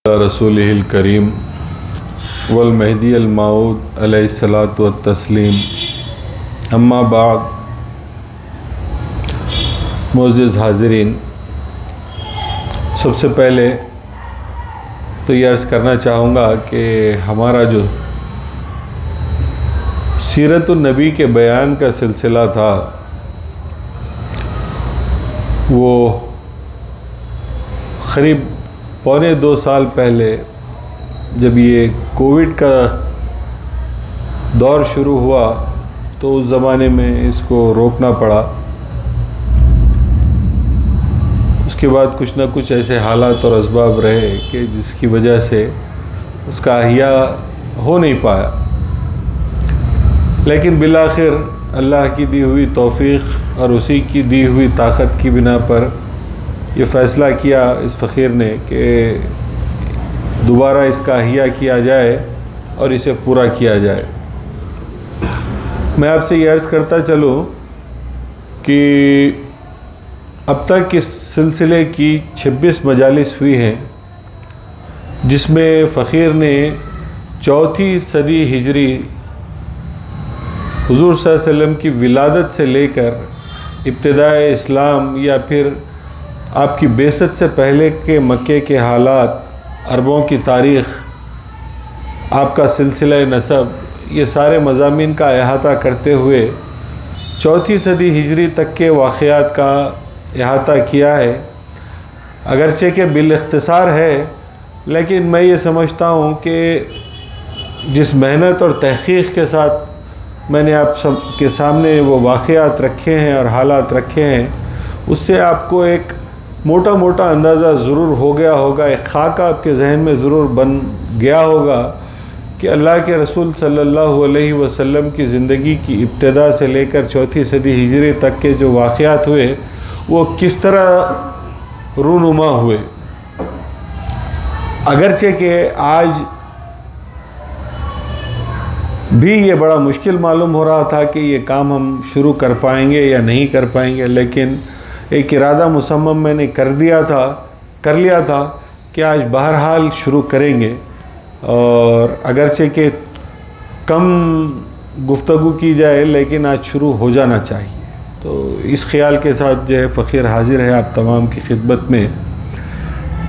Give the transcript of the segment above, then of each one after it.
رسولہ الکریم والمہدی الموعود علیہ الصلاۃ والتسلیم، اما بعد۔ معزز حاضرین، سب سے پہلے تو یہ عرض کرنا چاہوں گا کہ ہمارا جو سیرت النبی کے بیان کا سلسلہ تھا وہ قریب پونے 2 سال پہلے جب یہ کووڈ کا دور شروع ہوا تو اس زمانے میں اس کو روکنا پڑا۔ اس کے بعد کچھ نہ کچھ ایسے حالات اور اسباب رہے کہ جس کی وجہ سے اس کا احیاء ہو نہیں پایا، لیکن بالآخر اللہ کی دی ہوئی توفیق اور اسی کی دی ہوئی طاقت کی بنا پر یہ فیصلہ کیا اس فقیر نے کہ دوبارہ اس کا احیاء کیا جائے اور اسے پورا کیا جائے۔ میں آپ سے یہ عرض کرتا چلوں کہ اب تک اس سلسلے کی 26 مجالس ہوئی ہیں، جس میں فقیر نے 4تھی صدی ہجری حضور صلی اللہ علیہ وسلم کی ولادت سے لے کر ابتدائے اسلام یا پھر آپ کی بعثت سے پہلے کے مکے کے حالات، عربوں کی تاریخ، آپ کا سلسلہ نسب، یہ سارے مضامین کا احاطہ کرتے ہوئے 4تھی صدی ہجری تک کے واقعات کا احاطہ کیا ہے۔ اگرچہ کہ بالاختصار ہے، لیکن میں یہ سمجھتا ہوں کہ جس محنت اور تحقیق کے ساتھ میں نے آپ سب کے سامنے وہ واقعات رکھے ہیں اور حالات رکھے ہیں، اس سے آپ کو ایک موٹا موٹا اندازہ ضرور ہو گیا ہوگا، ایک خاکہ آپ کے ذہن میں ضرور بن گیا ہوگا کہ اللہ کے رسول صلی اللہ علیہ وسلم کی زندگی کی ابتدا سے لے کر 4تھی صدی ہجری تک کے جو واقعات ہوئے وہ کس طرح رونما ہوئے۔ اگرچہ کہ آج بھی یہ بڑا مشکل معلوم ہو رہا تھا کہ یہ کام ہم شروع کر پائیں گے یا نہیں کر پائیں گے، لیکن ایک ارادہ مصمم میں نے کر لیا تھا کہ آج بہرحال شروع کریں گے، اور اگرچہ کہ کم گفتگو کی جائے لیکن آج شروع ہو جانا چاہیے۔ تو اس خیال کے ساتھ جو ہے فقیر حاضر ہے آپ تمام کی خدمت میں۔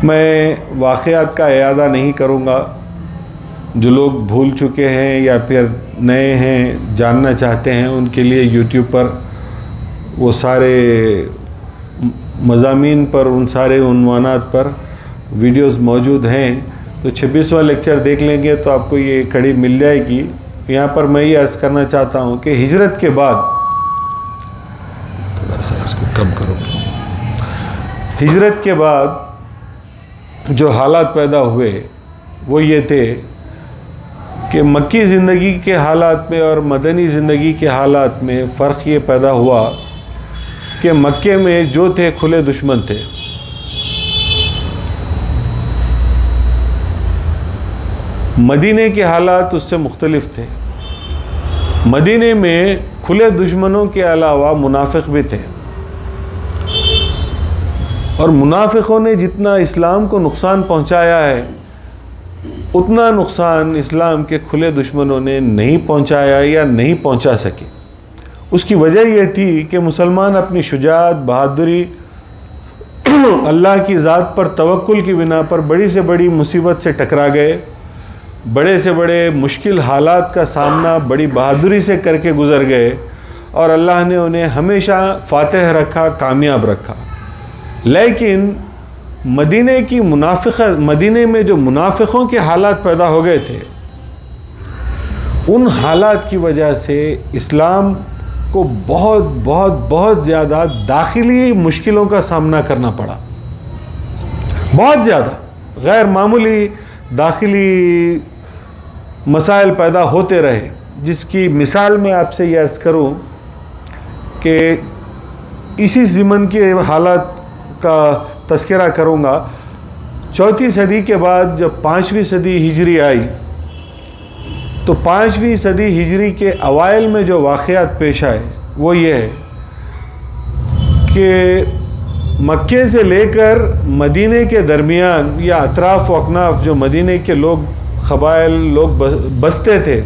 میں واقعات کا اعادہ نہیں کروں گا، جو لوگ بھول چکے ہیں یا پھر نئے ہیں جاننا چاہتے ہیں ان کے لیے یوٹیوب پر وہ سارے مضامین پر، ان سارے عنوانات پر ویڈیوز موجود ہیں، تو 26واں لیکچر دیکھ لیں گے تو آپ کو یہ کڑی مل جائے گی۔ یہاں پر میں یہ عرض کرنا چاہتا ہوں کہ ہجرت کے بعد، تھوڑا سا اس کو کم کرو، ہجرت کے بعد جو حالات پیدا ہوئے وہ یہ تھے کہ مکی زندگی کے حالات میں اور مدنی زندگی کے حالات میں فرق یہ پیدا ہوا کہ مکے میں جو تھے کھلے دشمن تھے، مدینے کے حالات اس سے مختلف تھے۔ مدینے میں کھلے دشمنوں کے علاوہ منافق بھی تھے، اور منافقوں نے جتنا اسلام کو نقصان پہنچایا ہے اتنا نقصان اسلام کے کھلے دشمنوں نے نہیں پہنچایا یا نہیں پہنچا سکے۔ اس کی وجہ یہ تھی کہ مسلمان اپنی شجاعت، بہادری، اللہ کی ذات پر توکل کی بنا پر بڑی سے بڑی مصیبت سے ٹکرا گئے، بڑے سے بڑے مشکل حالات کا سامنا بڑی بہادری سے کر کے گزر گئے، اور اللہ نے انہیں ہمیشہ فاتح رکھا، کامیاب رکھا۔ لیکن مدینے میں جو منافقوں کے حالات پیدا ہو گئے تھے، ان حالات کی وجہ سے اسلام کو بہت بہت بہت زیادہ داخلی مشکلوں کا سامنا کرنا پڑا، بہت زیادہ غیر معمولی داخلی مسائل پیدا ہوتے رہے، جس کی مثال میں آپ سے یہ عرض کروں کہ اسی ضمن کے حالات کا تذکرہ کروں گا۔ 4تھی صدی کے بعد جب 5ویں صدی ہجری آئی تو 5ویں صدی ہجری کے اوائل میں جو واقعات پیش آئے وہ یہ ہے کہ مکے سے لے کر مدینے کے درمیان یا اطراف و اکناف جو مدینے کے لوگ قبائل لوگ بستے تھے،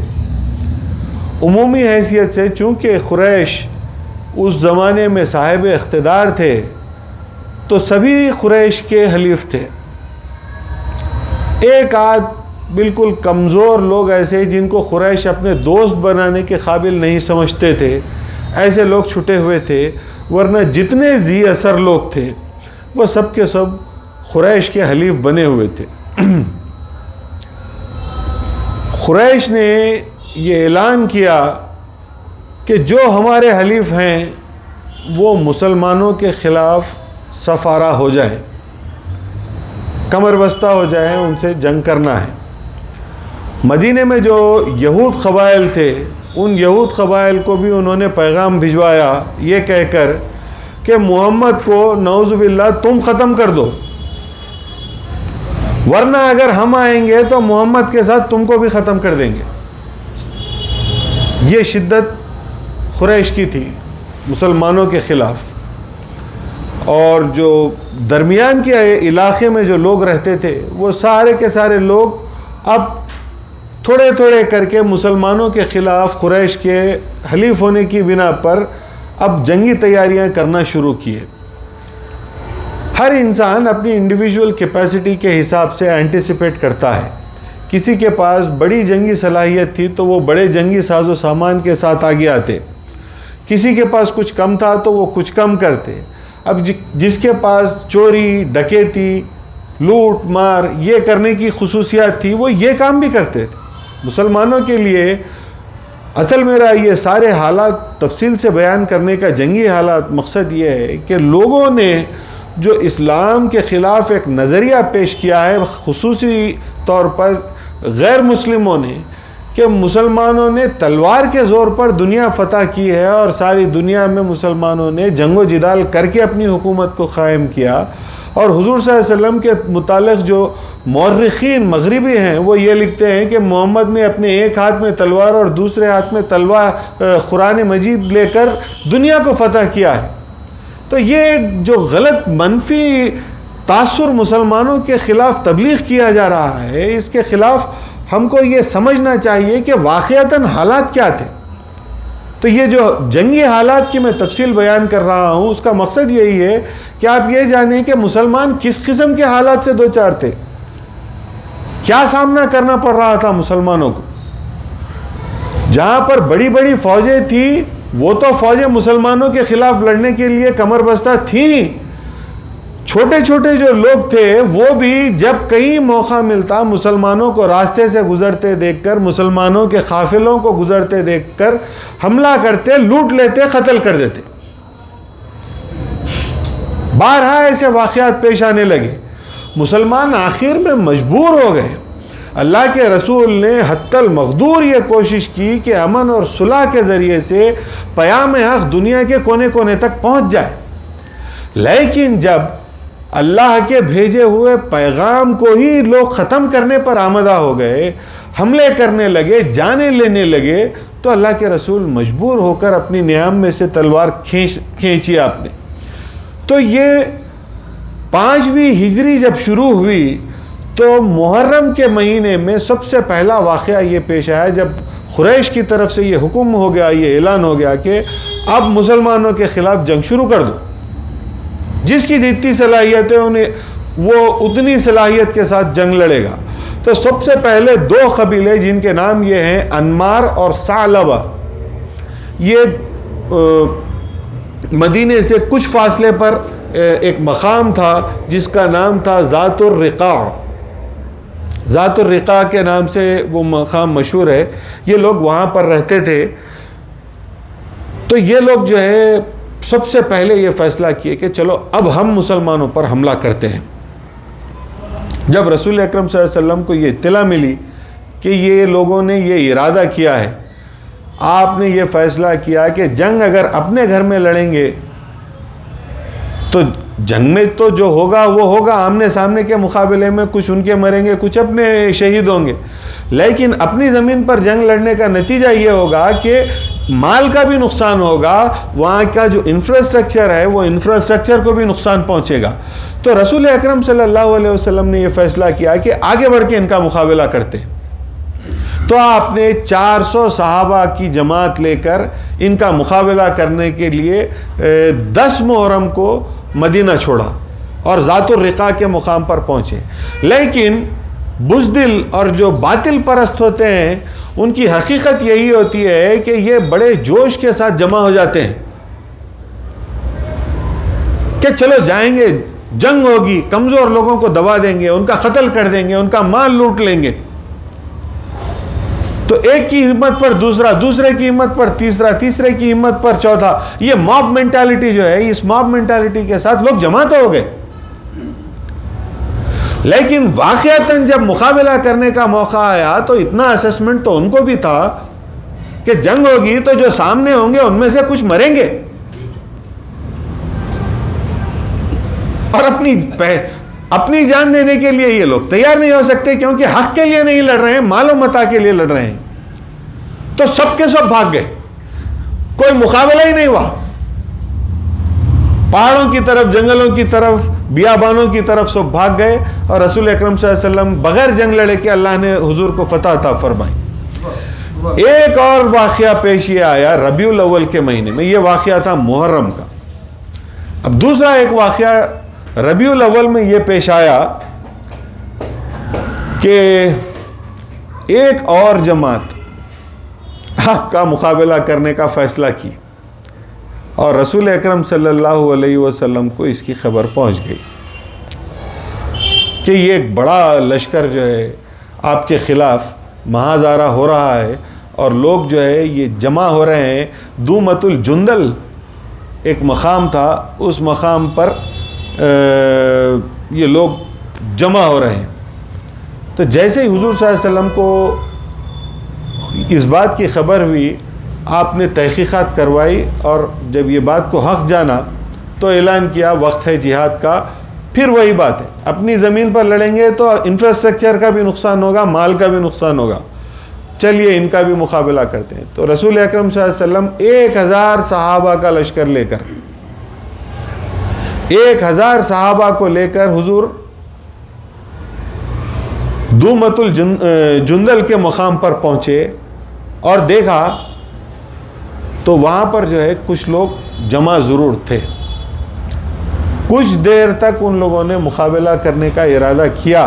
عمومی حیثیت سے چونکہ قریش اس زمانے میں صاحب اقتدار تھے تو سبھی قریش کے حلیف تھے۔ ایک آدھ بالکل کمزور لوگ ایسے جن کو قریش اپنے دوست بنانے کے قابل نہیں سمجھتے تھے، ایسے لوگ چھٹے ہوئے تھے، ورنہ جتنے ذی اثر لوگ تھے وہ سب کے سب قریش کے حلیف بنے ہوئے تھے۔ قریش نے یہ اعلان کیا کہ جو ہمارے حلیف ہیں وہ مسلمانوں کے خلاف صف آرا ہو جائیں، کمر بستہ ہو جائیں، ان سے جنگ کرنا ہے۔ مدینے میں جو یہود قبائل تھے ان یہود قبائل کو بھی انہوں نے پیغام بھجوایا یہ کہہ کر کہ محمد کو نعوذ باللہ تم ختم کر دو، ورنہ اگر ہم آئیں گے تو محمد کے ساتھ تم کو بھی ختم کر دیں گے۔ یہ شدت قریش کی تھی مسلمانوں کے خلاف۔ اور جو درمیان کے علاقے میں جو لوگ رہتے تھے وہ سارے کے سارے لوگ اب تھوڑے تھوڑے کر کے مسلمانوں کے خلاف قریش کے حلیف ہونے کی بنا پر اب جنگی تیاریاں کرنا شروع کیے۔ ہر انسان اپنی انڈیویجول کیپیسٹی کے حساب سے اینٹیسپیٹ کرتا ہے۔ کسی کے پاس بڑی جنگی صلاحیت تھی تو وہ بڑے جنگی ساز و سامان کے ساتھ آگے آتے، کسی کے پاس کچھ کم تھا تو وہ کچھ کم کرتے۔ اب جس کے پاس چوری، ڈکیتی، لوٹ مار یہ کرنے کی خصوصیات تھی وہ یہ کام بھی کرتے تھے۔ مسلمانوں کے لیے اصل میرا یہ سارے حالات تفصیل سے بیان کرنے کا جنگی حالات مقصد یہ ہے کہ لوگوں نے جو اسلام کے خلاف ایک نظریہ پیش کیا ہے، خصوصی طور پر غیر مسلموں نے، کہ مسلمانوں نے تلوار کے زور پر دنیا فتح کی ہے اور ساری دنیا میں مسلمانوں نے جنگ و جدال کر کے اپنی حکومت کو قائم کیا۔ اور حضور صلی اللہ علیہ وسلم کے متعلق جو مورخین مغربی ہیں وہ یہ لکھتے ہیں کہ محمد نے اپنے ایک ہاتھ میں تلوار اور دوسرے ہاتھ میں قرآن مجید لے کر دنیا کو فتح کیا ہے۔ تو یہ جو غلط منفی تاثر مسلمانوں کے خلاف تبلیغ کیا جا رہا ہے، اس کے خلاف ہم کو یہ سمجھنا چاہیے کہ واقعتاً حالات کیا تھے۔ تو یہ جو جنگی حالات کی میں تفصیل بیان کر رہا ہوں اس کا مقصد یہی ہے کہ آپ یہ جانیں کہ مسلمان کس قسم کے حالات سے دوچار تھے، کیا سامنا کرنا پڑ رہا تھا مسلمانوں کو۔ جہاں پر بڑی بڑی فوجیں تھیں وہ تو فوجیں مسلمانوں کے خلاف لڑنے کے لیے کمر بستہ تھیں، چھوٹے چھوٹے جو لوگ تھے وہ بھی جب کہیں موقع ملتا مسلمانوں کو راستے سے گزرتے دیکھ کر، مسلمانوں کے قافلوں کو گزرتے دیکھ کر حملہ کرتے، لوٹ لیتے، قتل کر دیتے۔ بارہا ایسے واقعات پیش آنے لگے۔ مسلمان آخر میں مجبور ہو گئے۔ اللہ کے رسول نے حتی المقدور یہ کوشش کی کہ امن اور صلح کے ذریعے سے پیام حق دنیا کے کونے کونے تک پہنچ جائے، لیکن جب اللہ کے بھیجے ہوئے پیغام کو ہی لوگ ختم کرنے پر آمدہ ہو گئے، حملے کرنے لگے، جانیں لینے لگے، تو اللہ کے رسول مجبور ہو کر اپنی نیام میں سے تلوار کھینچی آپ نے۔ تو یہ 5ویں ہجری جب شروع ہوئی تو محرم کے مہینے میں سب سے پہلا واقعہ یہ پیش آیا جب قریش کی طرف سے یہ حکم ہو گیا، یہ اعلان ہو گیا کہ اب مسلمانوں کے خلاف جنگ شروع کر دو۔ جس کی جتنی صلاحیت ہے انہیں وہ اتنی صلاحیت کے ساتھ جنگ لڑے گا۔ تو سب سے پہلے 2 قبیلے جن کے نام یہ ہیں انمار اور ثعلبہ، یہ مدینے سے کچھ فاصلے پر ایک مقام تھا جس کا نام تھا ذات الرقاع۔ ذات الرقاع کے نام سے وہ مقام مشہور ہے۔ یہ لوگ وہاں پر رہتے تھے۔ تو یہ لوگ جو ہے سب سے پہلے یہ فیصلہ کیے کہ چلو اب ہم مسلمانوں پر حملہ کرتے ہیں۔ جب رسول اکرم صلی اللہ علیہ وسلم کو یہ اطلاع ملی کہ یہ لوگوں نے یہ ارادہ کیا ہے، آپ نے یہ فیصلہ کیا کہ جنگ اگر اپنے گھر میں لڑیں گے تو جنگ میں تو جو ہوگا وہ ہوگا، آمنے سامنے کے مقابلے میں کچھ ان کے مریں گے، کچھ اپنے شہید ہوں گے، لیکن اپنی زمین پر جنگ لڑنے کا نتیجہ یہ ہوگا کہ مال کا بھی نقصان ہوگا، وہاں کا جو انفراسٹرکچر ہے وہ انفراسٹرکچر کو بھی نقصان پہنچے گا۔ تو رسول اکرم صلی اللہ علیہ وسلم نے یہ فیصلہ کیا کہ آگے بڑھ کے ان کا مقابلہ کرتے ہیں۔ تو آپ نے 400 صحابہ کی جماعت لے کر ان کا مقابلہ کرنے کے لیے 10 محرم کو مدینہ چھوڑا اور ذات الرقاع کے مقام پر پہنچے۔ لیکن بزدل اور جو باطل پرست ہوتے ہیں ان کی حقیقت یہی ہوتی ہے کہ یہ بڑے جوش کے ساتھ جمع ہو جاتے ہیں کہ چلو جائیں گے، جنگ ہوگی، کمزور لوگوں کو دبا دیں گے، ان کا قتل کر دیں گے، ان کا مال لوٹ لیں گے۔ تو ایک کی ہمت پر دوسرا، دوسرے کی ہمت پر تیسرا، تیسرے کی ہمت پر چوتھا، یہ موب مینٹالٹی جو ہے، اس موب مینٹالٹی کے ساتھ لوگ جمع تو ہو گئے۔ لیکن واقعتاً جب مقابلہ کرنے کا موقع آیا تو اتنا اسسمنٹ تو ان کو بھی تھا کہ جنگ ہوگی تو جو سامنے ہوں گے ان میں سے کچھ مریں گے، اور اپنی جان دینے کے لیے یہ لوگ تیار نہیں ہو سکتے، کیونکہ حق کے لیے نہیں لڑ رہے ہیں، مال و متاع کے لیے لڑ رہے ہیں۔ تو سب کے سب بھاگ گئے، کوئی مقابلہ ہی نہیں ہوا۔ پہاڑوں کی طرف، جنگلوں کی طرف، بیابانوں کی طرف سب بھاگ گئے، اور رسول اکرم صلی اللہ علیہ وسلم بغیر جنگ لڑے کے اللہ نے حضور کو فتح عطا فرمائی۔ ایک اور واقعہ پیش یہ آیا ربیع الاول کے مہینے میں، یہ واقعہ تھا محرم کا۔ اب دوسرا ایک واقعہ ربیع الاول میں یہ پیش آیا کہ ایک اور جماعت حق کا مقابلہ کرنے کا فیصلہ کی، اور رسول اکرم صلی اللہ علیہ وسلم کو اس کی خبر پہنچ گئی کہ یہ ایک بڑا لشکر جو ہے آپ کے خلاف محاذارہ ہو رہا ہے، اور لوگ جو ہے یہ جمع ہو رہے ہیں۔ دومت الجندل ایک مقام تھا، اس مقام پر یہ لوگ جمع ہو رہے ہیں۔ تو جیسے ہی حضور صلی اللہ علیہ وسلم کو اس بات کی خبر ہوئی، آپ نے تحقیقات کروائی، اور جب یہ بات کو حق جانا تو اعلان کیا وقت ہے جہاد کا۔ پھر وہی بات ہے، اپنی زمین پر لڑیں گے تو انفراسٹرکچر کا بھی نقصان ہوگا، مال کا بھی نقصان ہوگا، چلیے ان کا بھی مقابلہ کرتے ہیں۔ تو رسول اکرم صلی اللہ علیہ وسلم 1000 صحابہ کا لشکر لے کر، 1000 صحابہ کو لے کر حضور دومت الجندل کے مقام پر پہنچے، اور دیکھا تو وہاں پر جو ہے کچھ لوگ جمع ضرور تھے۔ کچھ دیر تک ان لوگوں نے مقابلہ کرنے کا ارادہ کیا،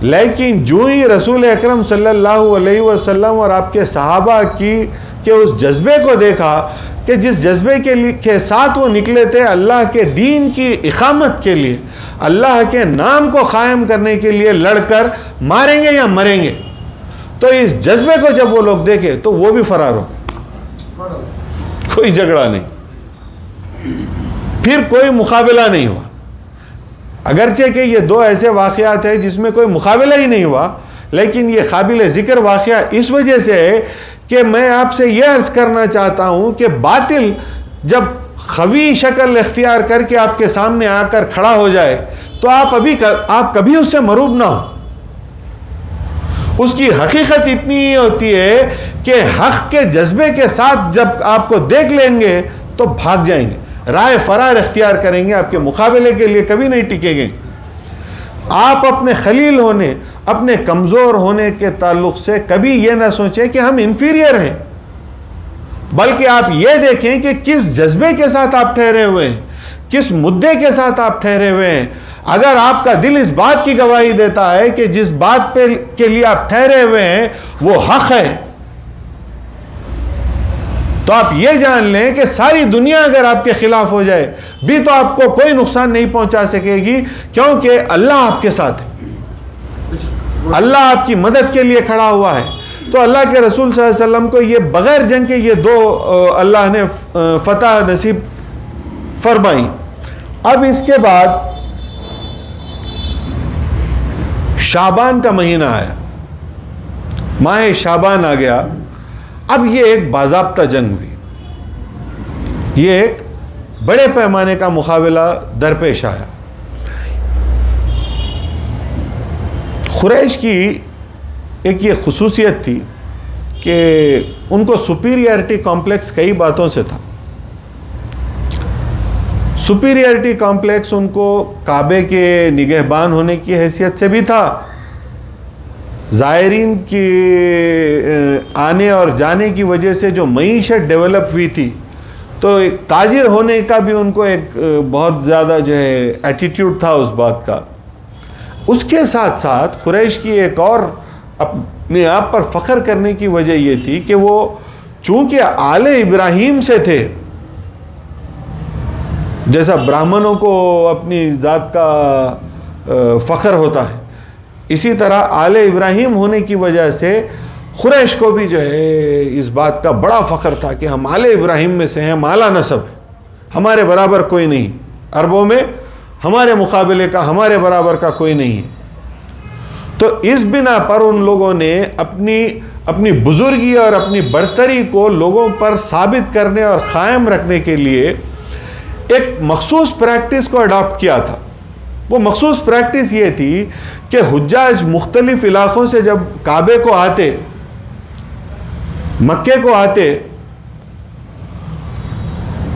لیکن جو ہی رسول اکرم صلی اللہ علیہ وسلم اور آپ کے صحابہ کے اس جذبے کو دیکھا کہ جس جذبے کے ساتھ وہ نکلے تھے اللہ کے دین کی اقامت کے لیے، اللہ کے نام کو قائم کرنے کے لیے، لڑ کر ماریں گے یا مریں گے، تو اس جذبے کو جب وہ لوگ دیکھے تو وہ بھی فرار ہو، کوئی جھگڑا نہیں، پھر کوئی مقابلہ نہیں ہوا۔ اگرچہ کہ یہ 2 ایسے واقعات ہیں جس میں کوئی مقابلہ ہی نہیں ہوا، لیکن یہ قابل ذکر واقعہ اس وجہ سے ہے کہ میں آپ سے یہ عرض کرنا چاہتا ہوں کہ باطل جب قوی شکل اختیار کر کے آپ کے سامنے آ کر کھڑا ہو جائے تو آپ کبھی اس سے مرعوب نہ ہو۔ اس کی حقیقت اتنی ہی ہوتی ہے کہ حق کے جذبے کے ساتھ جب آپ کو دیکھ لیں گے تو بھاگ جائیں گے، رائے فرار اختیار کریں گے، آپ کے مقابلے کے لیے کبھی نہیں ٹکیں گے۔ آپ اپنے خلیل ہونے، اپنے کمزور ہونے کے تعلق سے کبھی یہ نہ سوچیں کہ ہم انفیریئر ہیں، بلکہ آپ یہ دیکھیں کہ کس جذبے کے ساتھ آپ ٹھہرے ہوئے ہیں، کس مدعے کے ساتھ آپ ٹھہرے ہوئے ہیں۔ اگر آپ کا دل اس بات کی گواہی دیتا ہے کہ جس بات کے لیے آپ ٹھہرے ہوئے ہیں وہ حق ہے، تو آپ یہ جان لیں کہ ساری دنیا اگر آپ کے خلاف ہو جائے بھی تو آپ کو کوئی نقصان نہیں پہنچا سکے گی، کیونکہ اللہ آپ کے ساتھ ہے، اللہ آپ کی مدد کے لیے کھڑا ہوا ہے۔ تو اللہ کے رسول صلی اللہ علیہ وسلم کو یہ بغیر جنگ کے یہ 2 اللہ نے فتح نصیب فرمائی۔ اب اس کے بعد شعبان کا مہینہ آیا، ماہ شعبان آ گیا۔ اب یہ ایک باضابطہ جنگ ہوئی، یہ ایک بڑے پیمانے کا مقابلہ درپیش آیا۔ قریش کی ایک یہ خصوصیت تھی کہ ان کو سپیریئرٹی کمپلیکس کئی باتوں سے تھا. سپیریئرٹی کمپلیکس ان کو کعبے کے نگہبان ہونے کی حیثیت سے بھی تھا, زائرین کی آنے اور جانے کی وجہ سے جو معیشت ڈیولپ ہوئی تھی, تو ایک تاجر ہونے کا بھی ان کو ایک بہت زیادہ جو ہے ایٹیٹیوڈ تھا اس بات کا. اس کے ساتھ ساتھ قریش کی ایک اور اپنے آپ پر فخر کرنے کی وجہ یہ تھی کہ وہ چونکہ آل ابراہیم سے تھے, جیسا براہمنوں کو اپنی ذات کا فخر ہوتا ہے, اسی طرح آل ابراہیم ہونے کی وجہ سے قریش کو بھی جو ہے اس بات کا بڑا فخر تھا کہ ہم آل ابراہیم میں سے ہیں, ہم اعلیٰ نسب ہیں, ہمارے برابر کوئی نہیں, عربوں میں ہمارے مقابلے کا ہمارے برابر کا کوئی نہیں ہے. تو اس بنا پر ان لوگوں نے اپنی بزرگی اور اپنی برتری کو لوگوں پر ثابت کرنے اور قائم رکھنے کے لیے ایک مخصوص پریکٹس کو اڈاپٹ کیا تھا. وہ مخصوص پریکٹس یہ تھی کہ حجاج مختلف علاقوں سے جب کعبے کو آتے, مکے کو آتے,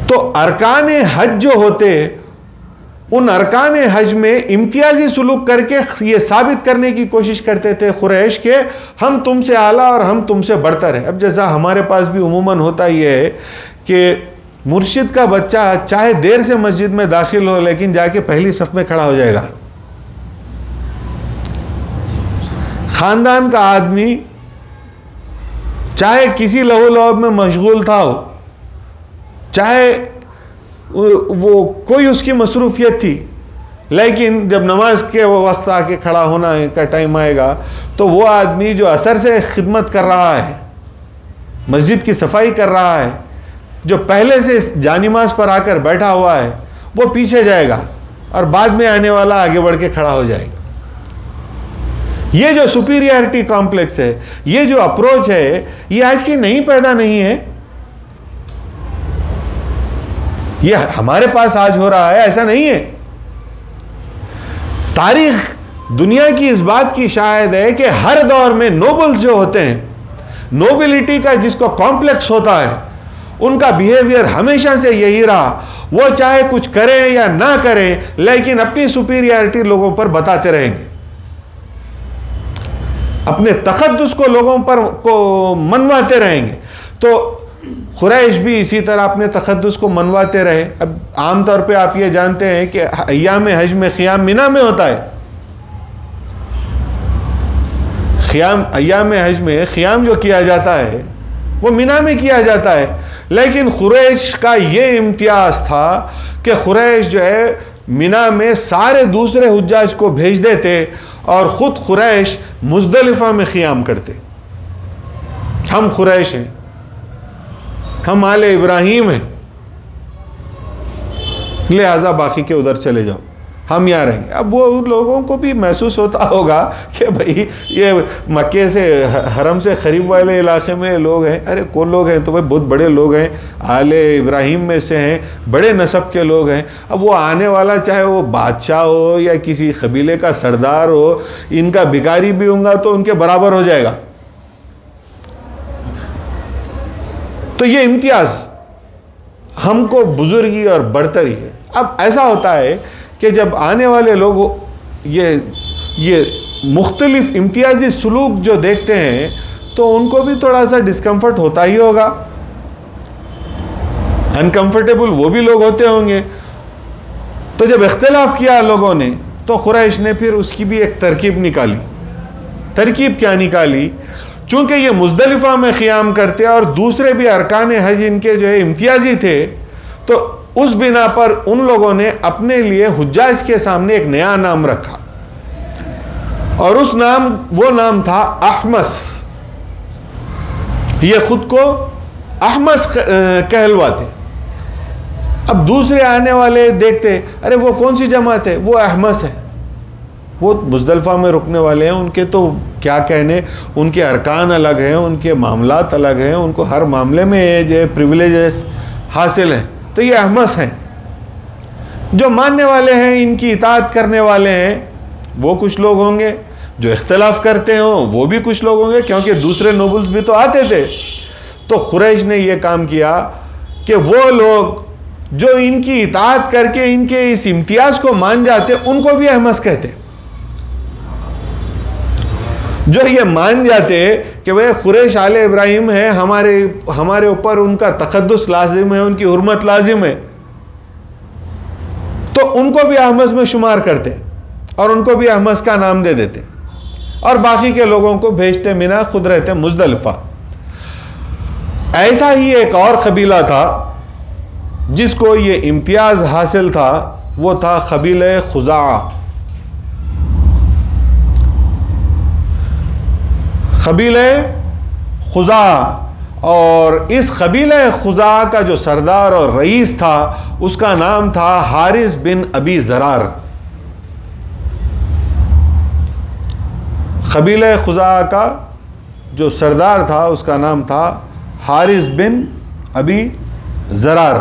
تو ارکان حج جو ہوتے ان ارکان حج میں امتیازی سلوک کر کے یہ ثابت کرنے کی کوشش کرتے تھے قریش کہ ہم تم سے اعلیٰ اور ہم تم سے برتر ہیں. اب جیسا ہمارے پاس بھی عموماً ہوتا یہ ہے کہ مرشد کا بچہ چاہے دیر سے مسجد میں داخل ہو لیکن جا کے پہلی صف میں کھڑا ہو جائے گا. خاندان کا آدمی چاہے کسی لہو لعب میں مشغول تھا ہو, چاہے وہ کوئی اس کی مصروفیت تھی, لیکن جب نماز کے وقت آ کے کھڑا ہونا کا ٹائم آئے گا تو وہ آدمی جو اثر سے خدمت کر رہا ہے, مسجد کی صفائی کر رہا ہے, جو پہلے سے جانماز پر آ کر بیٹھا ہوا ہے, وہ پیچھے جائے گا اور بعد میں آنے والا آگے بڑھ کے کھڑا ہو جائے گا. یہ جو سپیریئرٹی کمپلیکس ہے, یہ جو اپروچ ہے, یہ آج کی نئی پیدا نہیں ہے, یہ ہمارے پاس آج ہو رہا ہے, ایسا نہیں ہے. تاریخ دنیا کی اس بات کی شاہد ہے کہ ہر دور میں نوبلز جو ہوتے ہیں, نوبلٹی کا جس کو کمپلیکس ہوتا ہے, ان کا بیہیویئر ہمیشہ سے یہی رہا, وہ چاہے کچھ کریں یا نہ کریں لیکن اپنی سپیریئرٹی لوگوں پر بتاتے رہیں گے, اپنے تقدس کو لوگوں پر کو منواتے رہیں گے. تو قریش بھی اسی طرح اپنے تقدس کو منواتے رہے. اب عام طور پہ آپ یہ جانتے ہیں کہ ایام حج میں قیام مینا میں ہوتا ہے. ایام حج میں قیام جو کیا جاتا ہے وہ مینا میں کیا جاتا ہے, لیکن قریش کا یہ امتیاز تھا کہ قریش جو ہے مینا میں سارے دوسرے حجاج کو بھیج دیتے اور خود قریش مزدلفہ میں قیام کرتے. ہم قریش ہیں, ہم آل ابراہیم ہیں, لہذا باقی کے ادھر چلے جاؤ, ہم یہاں رہیں گے. اب وہ لوگوں کو بھی محسوس ہوتا ہوگا کہ بھائی یہ مکے سے حرم سے قریب والے علاقے میں لوگ ہیں, ارے کون لوگ ہیں تو بھائی بہت بڑے لوگ ہیں, آل ابراہیم میں سے ہیں, بڑے نسب کے لوگ ہیں. اب وہ آنے والا چاہے وہ بادشاہ ہو یا کسی قبیلے کا سردار ہو, ان کا بھکاری بھی ہوں گا تو ان کے برابر ہو جائے گا. تو یہ امتیاز ہم کو بزرگی اور برتری ہے. اب ایسا ہوتا ہے کہ جب آنے والے لوگ یہ مختلف امتیازی سلوک جو دیکھتے ہیں تو ان کو بھی تھوڑا سا ڈسکمفرٹ ہوتا ہی ہوگا, انکمفرٹیبل وہ بھی لوگ ہوتے ہوں گے. تو جب اختلاف کیا لوگوں نے تو قریش نے پھر اس کی بھی ایک ترکیب نکالی. ترکیب کیا نکالی؟ چونکہ یہ مزدلفہ میں قیام کرتے اور دوسرے بھی ارکان حج ان کے جو ہے امتیازی تھے, تو اس بنا پر ان لوگوں نے اپنے لیے حجاج کے سامنے ایک نیا نام رکھا, اور وہ نام تھا احمس. یہ خود کو احمس کہلواتے. اب دوسرے آنے والے دیکھتے, ارے وہ کون سی جماعت ہے, وہ احمس ہے, وہ مزدلفہ میں رکنے والے ہیں, ان کے تو کیا کہنے, ان کے ارکان الگ ہیں, ان کے معاملات الگ ہیں, ان کو ہر معاملے میں جو پریویلیجز حاصل ہیں, تو یہ احمس ہیں. جو ماننے والے ہیں, ان کی اطاعت کرنے والے ہیں, وہ کچھ لوگ ہوں گے. جو اختلاف کرتے ہوں وہ بھی کچھ لوگ ہوں گے، کیونکہ دوسرے نوبلز بھی تو آتے تھے. تو قریش نے یہ کام کیا کہ وہ لوگ جو ان کی اطاعت کر کے ان کے اس امتیاز کو مان جاتے ان کو بھی احمس کہتے. جو یہ مان جاتے کہ وہ قریش آل ابراہیم ہے، ہمارے اوپر ان کا تقدس لازم ہے، ان کی حرمت لازم ہے، تو ان کو بھی احمس میں شمار کرتے اور ان کو بھی احمس کا نام دے دیتے، اور باقی کے لوگوں کو بھیجتے مینا، خود رہتے مزدلفہ. ایسا ہی ایک اور قبیلہ تھا جس کو یہ امتیاز حاصل تھا، وہ تھا قبیلہ خزاعہ. قبیلہ خزاعہ، اور اس قبیلہ خزاعہ کا جو سردار اور رئیس تھا اس کا نام تھا حارث بن ابی زرار. قبیلہ خزاعہ کا جو سردار تھا اس کا نام تھا حارث بن ابی زرار.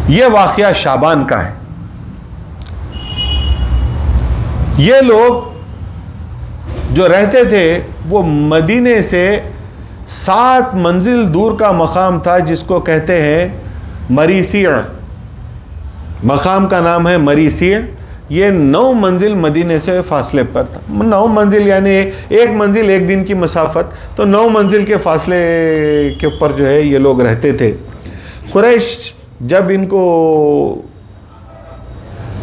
یہ واقعہ شعبان کا ہے. یہ لوگ جو رہتے تھے وہ مدینے سے 7 منزل دور کا مقام تھا جس کو کہتے ہیں مریسیع. مقام کا نام ہے مریسیع. یہ 9 منزل مدینے سے فاصلے پر تھا. 9 منزل یعنی 1 منزل 1 دن کی مسافت، تو 9 منزل کے فاصلے کے اوپر جو ہے یہ لوگ رہتے تھے. قریش جب ان کو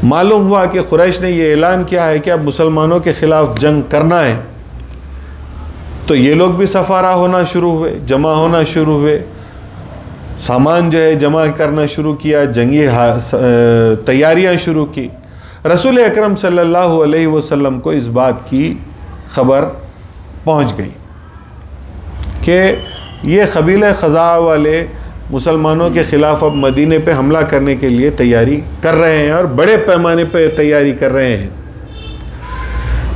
معلوم ہوا کہ قریش نے یہ اعلان کیا ہے کہ اب مسلمانوں کے خلاف جنگ کرنا ہے، تو یہ لوگ بھی سفارہ ہونا شروع ہوئے، جمع ہونا شروع ہوئے، سامان جو ہے جمع کرنا شروع کیا، جنگی تیاریاں شروع کی. رسول اکرم صلی اللہ علیہ وسلم کو اس بات کی خبر پہنچ گئی کہ یہ قبیلہ خزاعہ والے مسلمانوں کے خلاف اب مدینے پہ حملہ کرنے کے لیے تیاری کر رہے ہیں، اور بڑے پیمانے پہ تیاری کر رہے ہیں.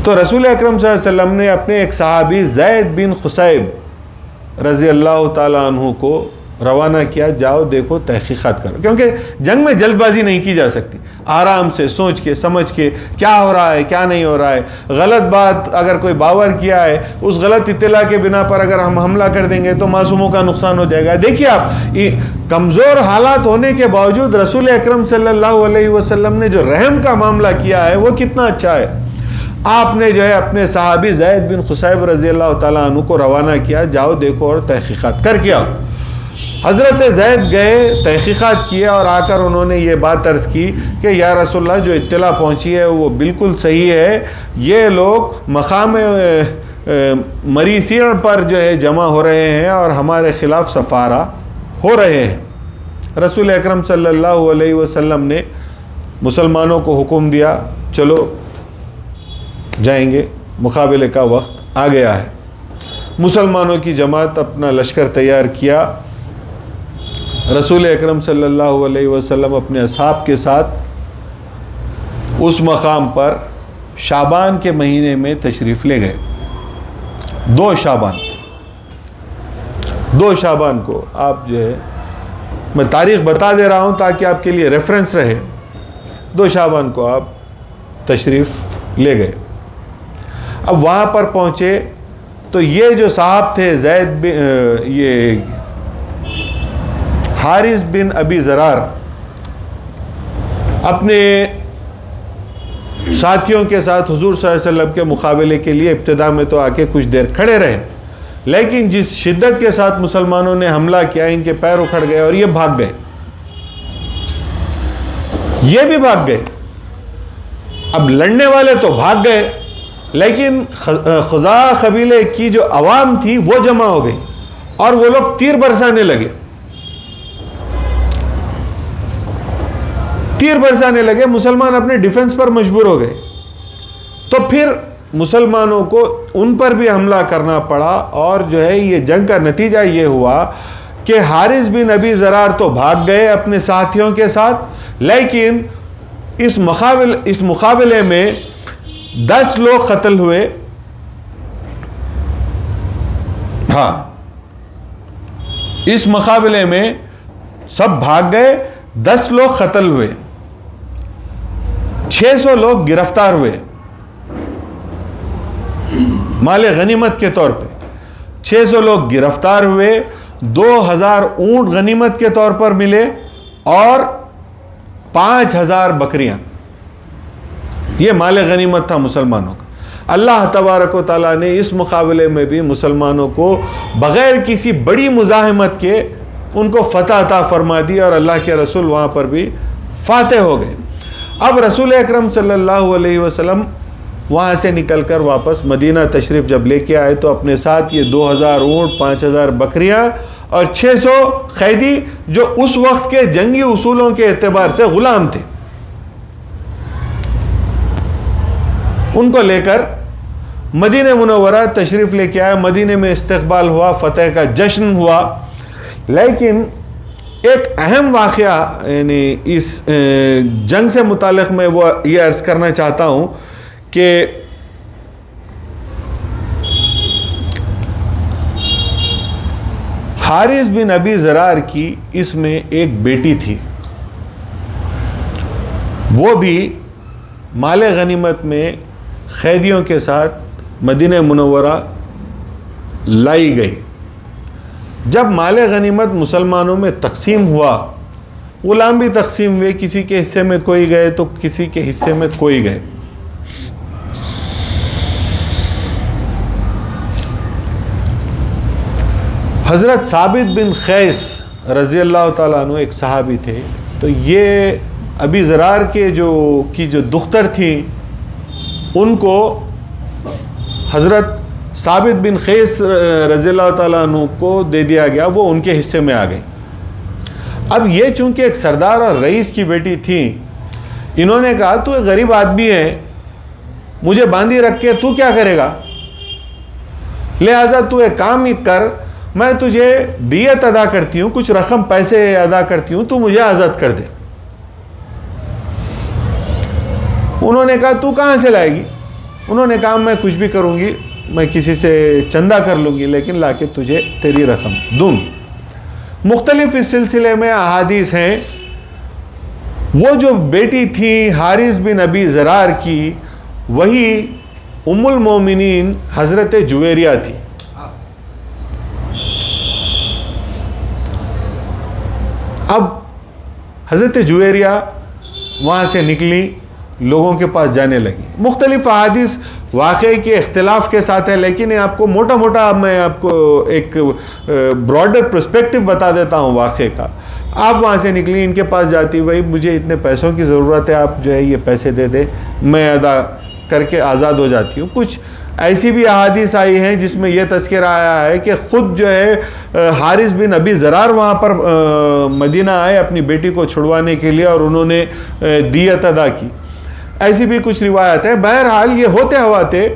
تو رسول اکرم صلی اللہ علیہ وسلم نے اپنے ایک صحابی زید بن خصیب رضی اللہ تعالی عنہ کو روانہ کیا، جاؤ دیکھو تحقیقات کرو، کیونکہ جنگ میں جلد بازی نہیں کی جا سکتی. آرام سے سوچ کے سمجھ کے کیا ہو رہا ہے کیا نہیں ہو رہا ہے. غلط بات اگر کوئی باور کیا ہے، اس غلط اطلاع کے بنا پر اگر ہم حملہ کر دیں گے تو معصوموں کا نقصان ہو جائے گا. دیکھیے آپ، کمزور حالات ہونے کے باوجود رسول اکرم صلی اللہ علیہ وسلم نے جو رحم کا معاملہ کیا ہے وہ کتنا اچھا ہے. آپ نے جو ہے اپنے صحابی زید بن خصیب رضی اللہ تعالیٰ عنہ کو روانہ کیا، جاؤ دیکھو اور تحقیقات کر کے آؤ. حضرت زید گئے، تحقیقات کیا، اور آ کر انہوں نے یہ بات عرض کی کہ یا رسول اللہ جو اطلاع پہنچی ہے وہ بالکل صحیح ہے، یہ لوگ مقام مریسیع پر جو ہے جمع ہو رہے ہیں اور ہمارے خلاف سفارہ ہو رہے ہیں. رسول اکرم صلی اللہ علیہ وسلم نے مسلمانوں کو حکم دیا، چلو جائیں گے، مقابلے کا وقت آ گیا ہے. مسلمانوں کی جماعت اپنا لشکر تیار کیا. رسول اکرم صلی اللہ علیہ وسلم اپنے اصحاب کے ساتھ اس مقام پر شعبان کے مہینے میں تشریف لے گئے. 2 شعبان کو آپ جو ہے، میں تاریخ بتا دے رہا ہوں تاکہ آپ کے لیے ریفرنس رہے. 2 شعبان کو آپ تشریف لے گئے. اب وہاں پر پہنچے تو یہ جو صاحب تھے یہ حارث بن ابی زرار اپنے ساتھیوں کے ساتھ حضور صلی اللہ علیہ وسلم کے مقابلے کے لیے ابتدا میں تو آ کے کچھ دیر کھڑے رہے، لیکن جس شدت کے ساتھ مسلمانوں نے حملہ کیا ان کے پیر اکھڑ گئے اور یہ بھاگ گئے. یہ بھی بھاگ گئے. اب لڑنے والے تو بھاگ گئے، لیکن خزاعہ قبیلے کی جو عوام تھی وہ جمع ہو گئی اور وہ لوگ تیر برسانے لگے. مسلمان اپنے ڈیفنس پر مجبور ہو گئے. تو پھر مسلمانوں کو ان پر بھی حملہ کرنا پڑا، اور جو ہے یہ جنگ کا نتیجہ یہ ہوا کہ حارث بن ابی زرار تو بھاگ گئے اپنے ساتھیوں کے ساتھ، لیکن اس مقابلے میں 10 لوگ قتل ہوئے. اس مقابلے میں سب بھاگ گئے، 10 لوگ قتل ہوئے، 600 لوگ گرفتار ہوئے. مال غنیمت کے طور پہ. 600 لوگ گرفتار ہوئے, 2000 اونٹ غنیمت کے طور پر ملے اور 5000 بکریاں. یہ مال غنیمت تھا مسلمانوں کا. اللہ تبارک و تعالیٰ نے اس مقابلے میں بھی مسلمانوں کو بغیر کسی بڑی مزاحمت کے ان کو فتح عطا فرما دی اور اللہ کے رسول وہاں پر بھی فاتح ہو گئے. اب رسول اکرم صلی اللہ علیہ وسلم وہاں سے نکل کر واپس مدینہ تشریف جب لے کے آئے تو اپنے ساتھ یہ 2000 اونٹ, 5000 بکریاں اور 600 قیدی جو اس وقت کے جنگی اصولوں کے اعتبار سے غلام تھے, ان کو لے کر مدینہ منورہ تشریف لے کے آئے. مدینہ میں استقبال ہوا, فتح کا جشن ہوا. لیکن ایک اہم واقعہ یعنی اس جنگ سے متعلق میں وہ یہ عرض کرنا چاہتا ہوں کہ حارث بن ابی ضرار کی اس میں ایک بیٹی تھی, وہ بھی مال غنیمت میں قیدیوں کے ساتھ مدینہ منورہ لائی گئی. جب مال غنیمت مسلمانوں میں تقسیم ہوا, غلام بھی تقسیم ہوئے, کسی کے حصے میں کوئی گئے تو کسی کے حصے میں کوئی گئے. حضرت ثابت بن قیس رضی اللہ تعالیٰ عنہ ایک صحابی تھے, تو یہ ابی ضرار کے جو دختر تھی ان کو حضرت ثابت بن قیس رضی اللہ تعالیٰ عنہ کو دے دیا گیا, وہ ان کے حصے میں آ گئی. اب یہ چونکہ ایک سردار اور رئیس کی بیٹی تھی, انہوں نے کہا تو ایک غریب آدمی ہے, مجھے باندھی رکھ کے تو کیا کرے گا, لہذا تو ایک کام ہی کر, میں تجھے دیت ادا کرتی ہوں, کچھ رقم پیسے ادا کرتی ہوں, تو مجھے آزاد کر دے. انہوں نے کہا تو کہاں سے لائے گی؟ انہوں نے کہا میں کچھ بھی کروں گی, میں کسی سے چندہ کر لوں گی, لیکن لا کے تجھے تیری رقم دوں. مختلف اس سلسلے میں احادیث ہیں. وہ جو بیٹی تھی حارث بن ابی ضرار کی, وہی ام المومنین حضرت جویریہ تھی. اب حضرت جویریہ وہاں سے نکلی, لوگوں کے پاس جانے لگی. مختلف احادیث واقعے کے اختلاف کے ساتھ ہے, لیکن آپ کو موٹا موٹا میں آپ کو ایک براڈر پرسپیکٹو بتا دیتا ہوں واقعے کا. آپ وہاں سے نکلی, ان کے پاس جاتی, بھائی مجھے اتنے پیسوں کی ضرورت ہے, آپ جو ہے یہ پیسے دے دے, میں ادا کر کے آزاد ہو جاتی ہوں. کچھ ایسی بھی احادیث آئی ہیں جس میں یہ تذکرہ آیا ہے کہ خود جو ہے حارث بن ابی ضرار وہاں پر مدینہ آئے اپنی بیٹی کو چھڑوانے کے لیے, اور انہوں نے دیت ادا کی. ایسی بھی کچھ روایت ہے. بہرحال یہ ہوتے ہواتے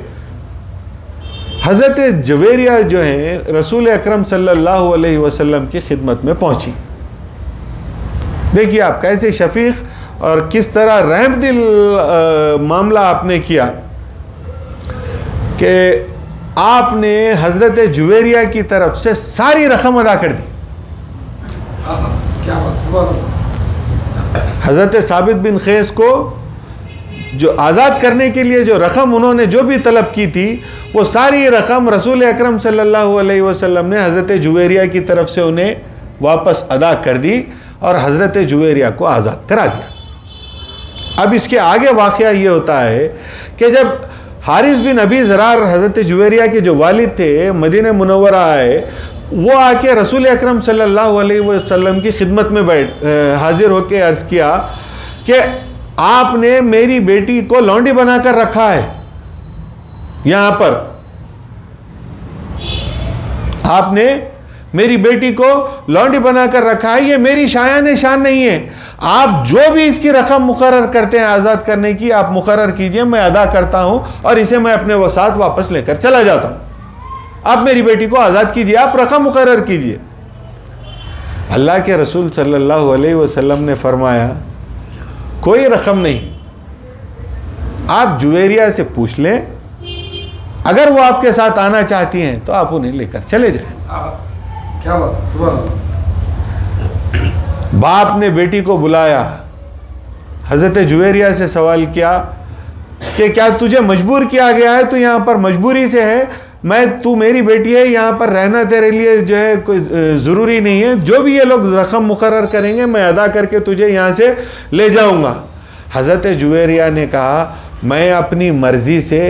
حضرت جویریہ جو ہیں رسول اکرم صلی اللہ علیہ وسلم کی خدمت میں پہنچی. دیکھیے آپ کیسے شفیق اور کس طرح رحم دل معاملہ آپ نے کیا کہ آپ نے حضرت جویریہ کی طرف سے ساری رقم ادا کر دی. حضرت ثابت بن قیس کو جو آزاد کرنے کے لیے جو رقم انہوں نے جو بھی طلب کی تھی, وہ ساری رقم رسول اکرم صلی اللہ علیہ وسلم نے حضرت جویریہ کی طرف سے انہیں واپس ادا کر دی اور حضرت جویریہ کو آزاد کرا دیا. اب اس کے آگے واقعہ یہ ہوتا ہے کہ جب حارث بن ابی ضرار حضرت جویریہ کے جو والد تھے مدینہ منورہ آئے, وہ آ کے رسول اکرم صلی اللہ علیہ وسلم کی خدمت میں حاضر ہو کے عرض کیا کہ آپ نے میری بیٹی کو لونڈی بنا کر رکھا ہے, یہاں پر آپ نے میری بیٹی کو لونڈی بنا کر رکھا ہے, یہ میری شایان شان نہیں ہے. آپ جو بھی اس کی رقم مقرر کرتے ہیں آزاد کرنے کی, آپ مقرر کیجئے, میں ادا کرتا ہوں اور اسے میں اپنے ساتھ واپس لے کر چلا جاتا ہوں. آپ میری بیٹی کو آزاد کیجئے, آپ رقم مقرر کیجئے. اللہ کے رسول صلی اللہ علیہ وسلم نے فرمایا کوئی رقم نہیں, آپ جویریہ سے پوچھ لیں, اگر وہ آپ کے ساتھ آنا چاہتی ہیں تو آپ انہیں لے کر چلے جائیں. کیا بات. باپ نے بیٹی کو بلایا, حضرت جویریہ سے سوال کیا کہ کیا تجھے مجبور کیا گیا ہے؟ تو یہاں پر مجبوری سے ہے، تو میری بیٹی ہے، یہاں پر رہنا تیرے لیے جو ہے کوئی ضروری نہیں ہے، جو بھی یہ لوگ رقم مقرر کریں گے میں ادا کر کے تجھے یہاں سے لے جاؤں گا۔ حضرت جویریہ نے کہا میں اپنی مرضی سے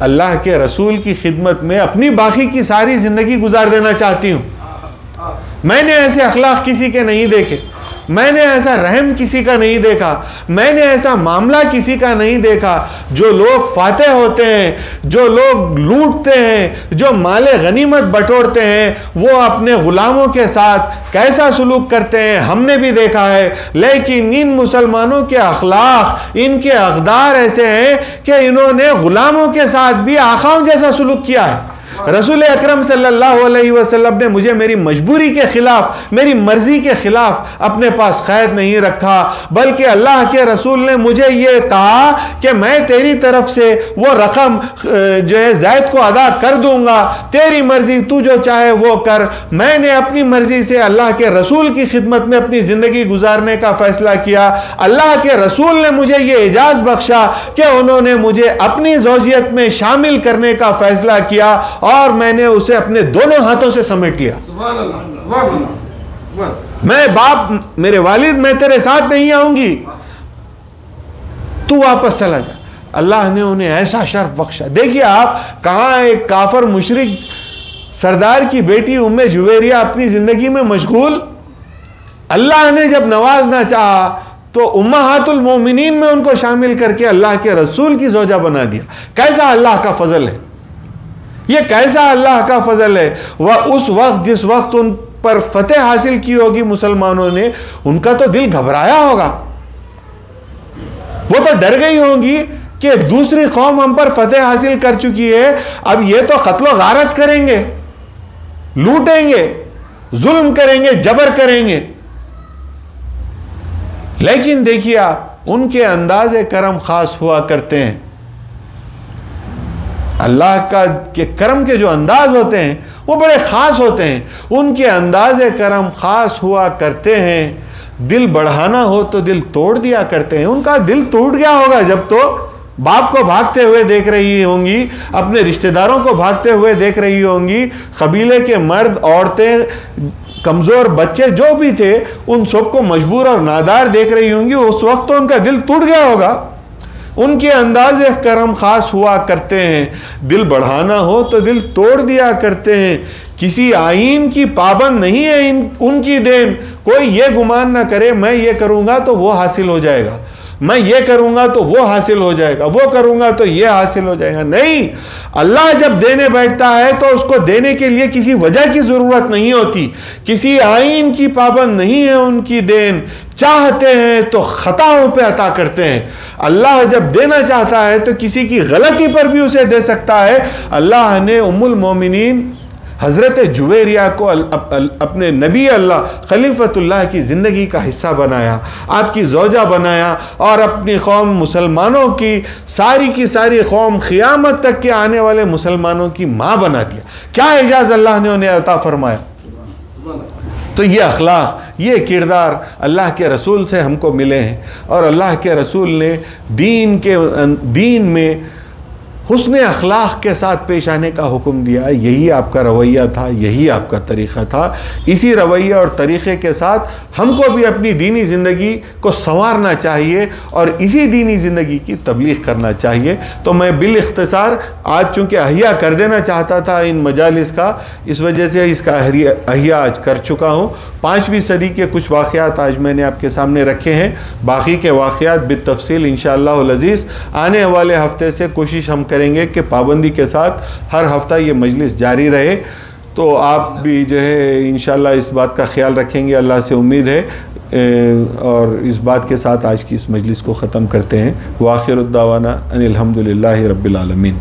اللہ کے رسول کی خدمت میں اپنی باقی کی ساری زندگی گزار دینا چاہتی ہوں۔ میں نے ایسے اخلاق کسی کے نہیں دیکھے، میں نے ایسا رحم کسی کا نہیں دیکھا، میں نے ایسا معاملہ کسی کا نہیں دیکھا۔ جو لوگ فاتح ہوتے ہیں، جو لوگ لوٹتے ہیں، جو مال غنیمت بٹورتے ہیں، وہ اپنے غلاموں کے ساتھ کیسا سلوک کرتے ہیں ہم نے بھی دیکھا ہے۔ لیکن ان مسلمانوں کے اخلاق، ان کے اقدار ایسے ہیں کہ انہوں نے غلاموں کے ساتھ بھی آقاؤں جیسا سلوک کیا ہے۔ رسول اکرم صلی اللہ علیہ وسلم نے مجھے میری مجبوری کے خلاف، میری مرضی کے خلاف اپنے پاس قید نہیں رکھا، بلکہ اللہ کے رسول نے مجھے یہ کہا کہ میں تیری طرف سے وہ رقم جو ہے زید کو ادا کر دوں گا، تیری مرضی، تو جو چاہے وہ کر۔ میں نے اپنی مرضی سے اللہ کے رسول کی خدمت میں اپنی زندگی گزارنے کا فیصلہ کیا۔ اللہ کے رسول نے مجھے یہ اعزاز بخشا کہ انہوں نے مجھے اپنی زوجیت میں شامل کرنے کا فیصلہ کیا، اور میں نے اسے اپنے دونوں ہاتھوں سے سمیٹ لیا۔ سبحان اللہ، سبحان اللہ، سبحان اللہ۔ میں باپ، میرے والد، میں تیرے ساتھ نہیں آؤں گی، تو واپس چلا جا۔ اللہ نے انہیں ایسا شرف بخشا۔ دیکھیے آپ کہاں ایک کافر مشرک سردار کی بیٹی ام جویریہ اپنی زندگی میں مشغول، اللہ نے جب نوازنا چاہا تو امہات المومنین میں ان کو شامل کر کے اللہ کے رسول کی زوجہ بنا دیا۔ کیسا اللہ کا فضل ہے، یہ کیسا اللہ کا فضل ہے۔ وہ اس وقت جس وقت ان پر فتح حاصل کی ہوگی مسلمانوں نے، ان کا تو دل گھبرایا ہوگا، وہ تو ڈر گئی ہوں گی کہ دوسری قوم ہم پر فتح حاصل کر چکی ہے، اب یہ تو قتل و غارت کریں گے، لوٹیں گے، ظلم کریں گے، جبر کریں گے۔ لیکن دیکھیے آپ ان کے انداز کرم خاص ہوا کرتے ہیں۔ اللہ کا کے کرم کے جو انداز ہوتے ہیں وہ بڑے خاص ہوتے ہیں، ان کے انداز کرم خاص ہوا کرتے ہیں۔ دل بڑھانا ہو تو دل توڑ دیا کرتے ہیں۔ ان کا دل ٹوٹ گیا ہوگا جب تو باپ کو بھاگتے ہوئے دیکھ رہی ہوں گی، اپنے رشتہ داروں کو بھاگتے ہوئے دیکھ رہی ہوں گی، قبیلے کے مرد، عورتیں، کمزور بچے جو بھی تھے ان سب کو مجبور اور نادار دیکھ رہی ہوں گی۔ اس وقت تو ان کا دل ٹوٹ گیا ہوگا۔ ان کے انداز کرم خاص ہوا کرتے ہیں، دل بڑھانا ہو تو دل توڑ دیا کرتے ہیں۔ کسی آئین کی پابند نہیں ہے ان کی دین۔ کوئی یہ گمان نہ کرے میں یہ کروں گا تو وہ حاصل ہو جائے گا، میں یہ کروں گا تو وہ حاصل ہو جائے گا، وہ کروں گا تو یہ حاصل ہو جائے گا۔ نہیں، اللہ جب دینے بیٹھتا ہے تو اس کو دینے کے لیے کسی وجہ کی ضرورت نہیں ہوتی، کسی آئین کی پابند نہیں ہے ان کی دین۔ چاہتے ہیں تو خطاؤں پہ عطا کرتے ہیں۔ اللہ جب دینا چاہتا ہے تو کسی کی غلطی پر بھی اسے دے سکتا ہے۔ اللہ نے ام المومنین حضرت جویریہ کو اپنے نبی اللہ خلیفۃ اللہ کی زندگی کا حصہ بنایا، آپ کی زوجہ بنایا، اور اپنی قوم مسلمانوں کی ساری قوم قیامت تک کے آنے والے مسلمانوں کی ماں بنا دیا۔ کیا اعزاز اللہ نے انہیں عطا فرمایا۔ تو یہ اخلاق، یہ کردار اللہ کے رسول سے ہم کو ملے ہیں، اور اللہ کے رسول نے دین میں حسن اخلاق کے ساتھ پیش آنے کا حکم دیا۔ یہی آپ کا رویہ تھا، یہی آپ کا طریقہ تھا۔ اسی رویہ اور طریقے کے ساتھ ہم کو بھی اپنی دینی زندگی کو سنوارنا چاہیے اور اسی دینی زندگی کی تبلیغ کرنا چاہیے۔ تو میں بالاختصار آج چونکہ احیاء کر دینا چاہتا تھا ان مجالس کا، اس وجہ سے اس کا احیاء آج کر چکا ہوں۔ 5ویں صدی کے کچھ واقعات آج میں نے آپ کے سامنے رکھے ہیں، باقی کے واقعات بالتفصیل انشاءاللہ العزیز آنے والے ہفتے سے کوشش ہم کریں گے کہ پابندی کے ساتھ ہر ہفتہ یہ مجلس جاری رہے۔ تو آپ بھی جو ہے انشاءاللہ اس بات کا خیال رکھیں گے، اللہ سے امید ہے۔ اور اس بات کے ساتھ آج کی اس مجلس کو ختم کرتے ہیں۔ وآخر الدعوانا ان الحمدللہ رب العالمین۔